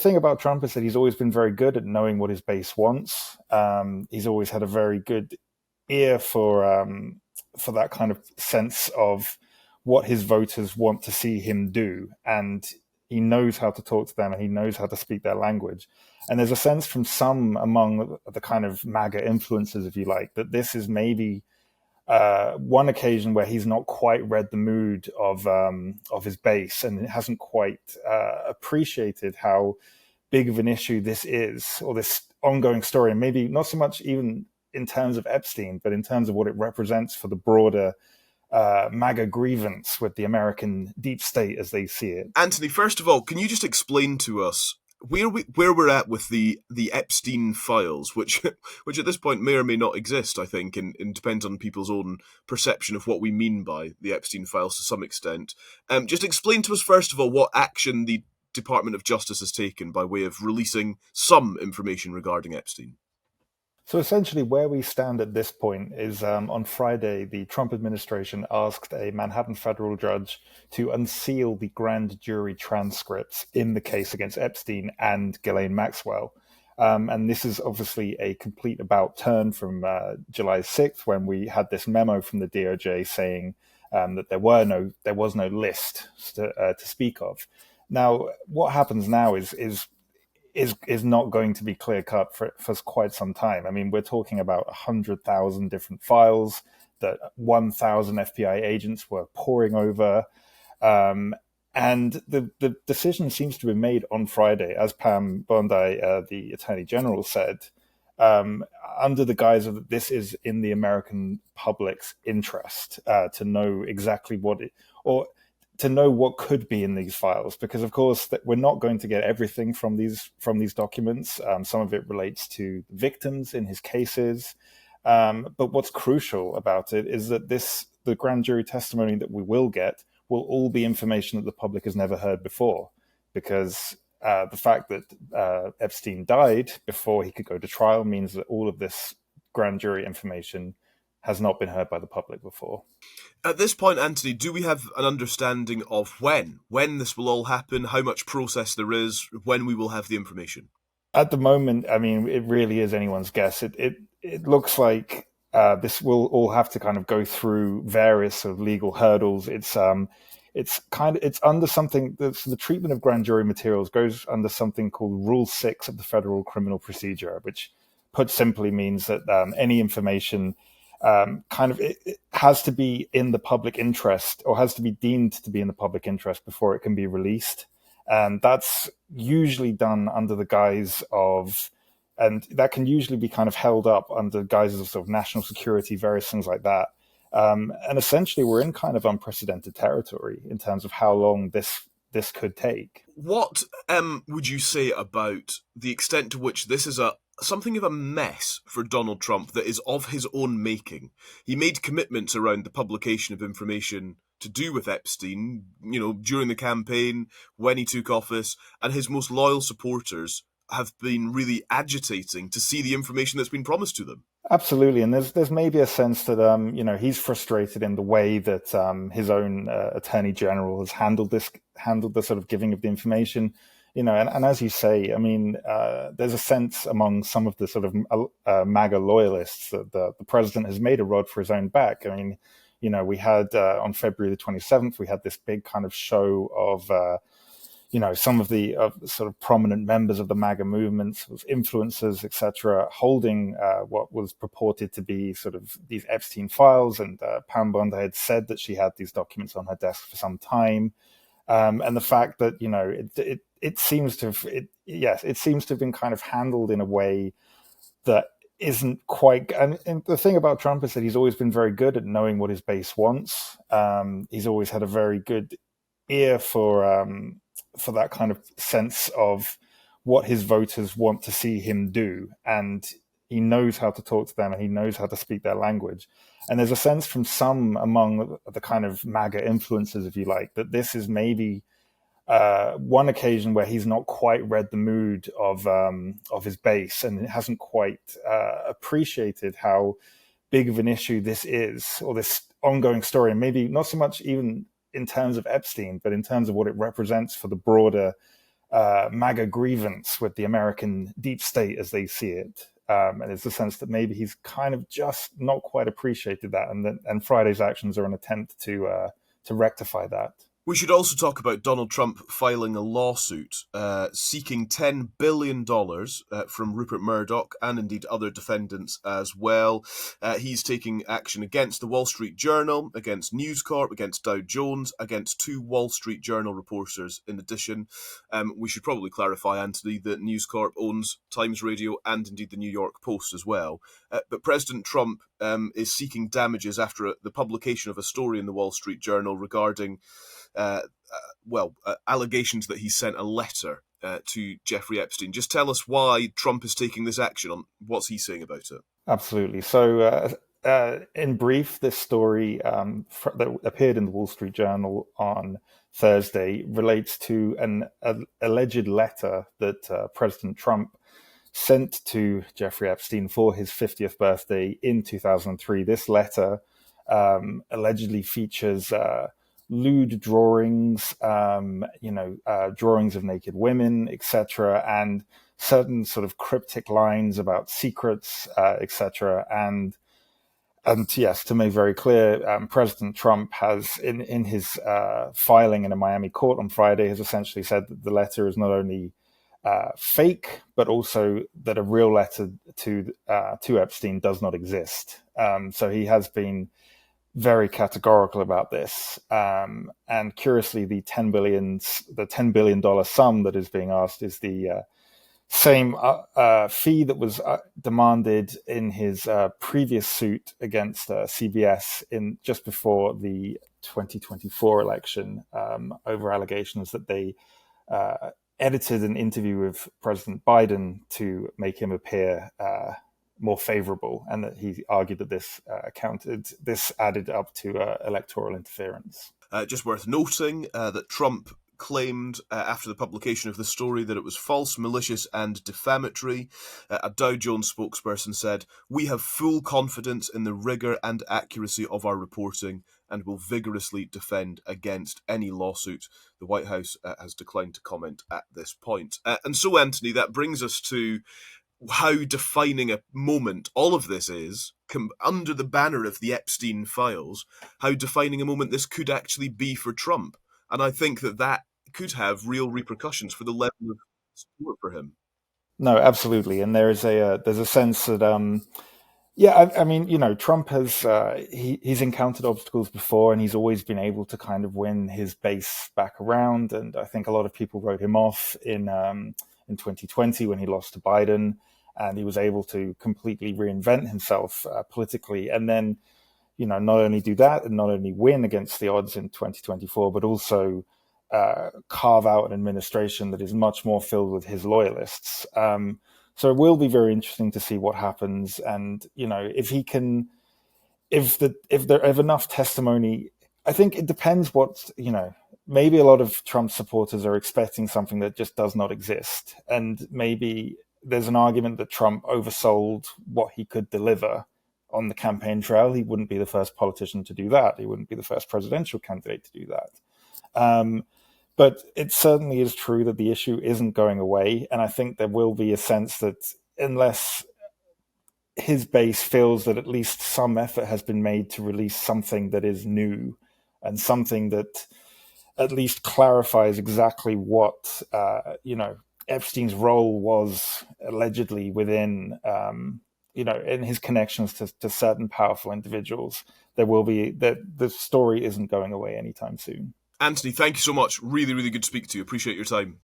thing about Trump is that he's always been very good at knowing what his base wants. He's always had a very good ear for that kind of sense of what his voters want to see him do, and he knows how to talk to them, and he knows how to speak their language. And there's a sense from some among the kind of MAGA influencers, if you like, that this is maybe one occasion where he's not quite read the mood of his base, and hasn't quite appreciated how big of an issue this is, or this ongoing story, and maybe not so much even in terms of Epstein, but in terms of what it represents for the broader MAGA grievance with the American deep state as they see it. Anthony, first of all, can you just explain to us where we're at with the Epstein files, which at this point may or may not exist, I think, and depends on people's own perception of what we mean by the Epstein files to some extent. Just explain to us, first of all, what action the Department of Justice has taken by way of releasing some information regarding Epstein. So essentially where we stand at this point is on Friday, the Trump administration asked a Manhattan federal judge to unseal the grand jury transcripts in the case against Epstein and Ghislaine Maxwell. And this is obviously a complete about turn from July 6th, when we had this memo from the DOJ saying that there was no list to speak of. Now, what happens now is not going to be clear cut for quite some time. I mean, we're talking about 100,000 different files that 1,000 FBI agents were poring over. And the decision seems to be made on Friday, as Pam Bondi, the Attorney General, said, under the guise of this is in the American public's interest to know exactly to know what could be in these files, because of course we're not going to get everything from these documents. Some of it relates to victims in his cases, but what's crucial about it is that the grand jury testimony that we will get will all be information that the public has never heard before, because the fact that Epstein died before he could go to trial means that all of this grand jury information has not been heard by the public before. At this point, Anthony, do we have an understanding of when this will all happen, how much process there is, when we will have the information? At the moment, I mean, it really is anyone's guess. It looks like this will all have to kind of go through various sort of legal hurdles. It's under something. The treatment of grand jury materials goes under something called Rule 6 of the Federal Criminal Procedure, which, put simply, means that any information it has to be in the public interest, or has to be deemed to be in the public interest before it can be released. And that's usually done under the guise of, and that can usually be kind of held up under guises of sort of national security, various things like that. And essentially we're in kind of unprecedented territory in terms of how long this could take. What would you say about the extent to which this is something of a mess for Donald Trump that is of his own making? He made commitments around the publication of information to do with Epstein, during the campaign, when he took office, and his most loyal supporters have been really agitating to see the information that's been promised to them. Absolutely, and there's maybe a sense that he's frustrated in the way that his own Attorney General has handled the sort of giving of the information. And as you say, I mean, there's a sense among some of the sort of MAGA loyalists that the president has made a rod for his own back. I mean, we had on February the 27th, we had this big kind of show of, some of the sort of prominent members of the MAGA movement, sort of influencers, etc., holding what was purported to be sort of these Epstein files. And Pam Bondi had said that she had these documents on her desk for some time. And the fact that, it seems to have been kind of handled in a way that isn't quite. And the thing about Trump is that he's always been very good at knowing what his base wants. He's always had a very good ear for that kind of sense of what his voters want to see him do, and he knows how to talk to them, and he knows how to speak their language. And there's a sense from some among the kind of MAGA influencers, if you like, that this is maybe one occasion where he's not quite read the mood of his base, and hasn't quite appreciated how big of an issue this is, or this ongoing story, and maybe not so much even in terms of Epstein, but in terms of what it represents for the broader MAGA grievance with the American deep state as they see it. And it's the sense that maybe he's kind of just not quite appreciated that, and Friday's actions are an attempt to rectify that. We should also talk about Donald Trump filing a lawsuit seeking $10 billion from Rupert Murdoch and indeed other defendants as well. He's taking action against the Wall Street Journal, against News Corp, against Dow Jones, against 2 Wall Street Journal reporters in addition. We should probably clarify, Anthony, that News Corp owns Times Radio and indeed the New York Post as well. But President Trump is seeking damages after the publication of a story in the Wall Street Journal regarding allegations that he sent a letter to Jeffrey Epstein. Just tell us why Trump is taking this action. On what's he saying about it? Absolutely. So, in brief, this story that appeared in the Wall Street Journal on Thursday relates to an alleged letter that President Trump sent to Jeffrey Epstein for his 50th birthday in 2003. This letter allegedly features lewd drawings, drawings of naked women, etc., and certain sort of cryptic lines about secrets, etc. And yes, to make very clear, President Trump has, in his filing in a Miami court on Friday, has essentially said that the letter is not only fake, but also that a real letter to Epstein does not exist. So he has been very categorical about this. And curiously, the $10 billion sum that is being asked is the same fee that was demanded in his previous suit against CBS in just before the 2024 election over allegations that they edited an interview with President Biden to make him appear more favorable, and that he argued that this added up to electoral interference. Just worth noting that Trump claimed after the publication of the story that it was false, malicious, and defamatory. A Dow Jones spokesperson said, "We have full confidence in the rigor and accuracy of our reporting and will vigorously defend against any lawsuit." The White House has declined to comment at this point. And so, Anthony, that brings us to how defining a moment all of this is, under the banner of the Epstein files, how defining a moment this could actually be for Trump. And I think that could have real repercussions for the level of support for him. No, absolutely. And there's a sense that, I mean, Trump has, he's encountered obstacles before, and he's always been able to kind of win his base back around. And I think a lot of people wrote him off in 2020 when he lost to Biden, and he was able to completely reinvent himself politically. And then, not only do that and not only win against the odds in 2024, but also carve out an administration that is much more filled with his loyalists. So it will be very interesting to see what happens. And, if he can, if enough testimony, I think it depends what, maybe a lot of Trump supporters are expecting something that just does not exist. And maybe there's an argument that Trump oversold what he could deliver on the campaign trail. He wouldn't be the first politician to do that. He wouldn't be the first presidential candidate to do that. But it certainly is true that the issue isn't going away. And I think there will be a sense that unless his base feels that at least some effort has been made to release something that is new and something that at least clarifies exactly what, Epstein's role was allegedly within, in his connections to certain powerful individuals, that the story isn't going away anytime soon. Anthony, thank you so much. Really, really good to speak to you. Appreciate your time.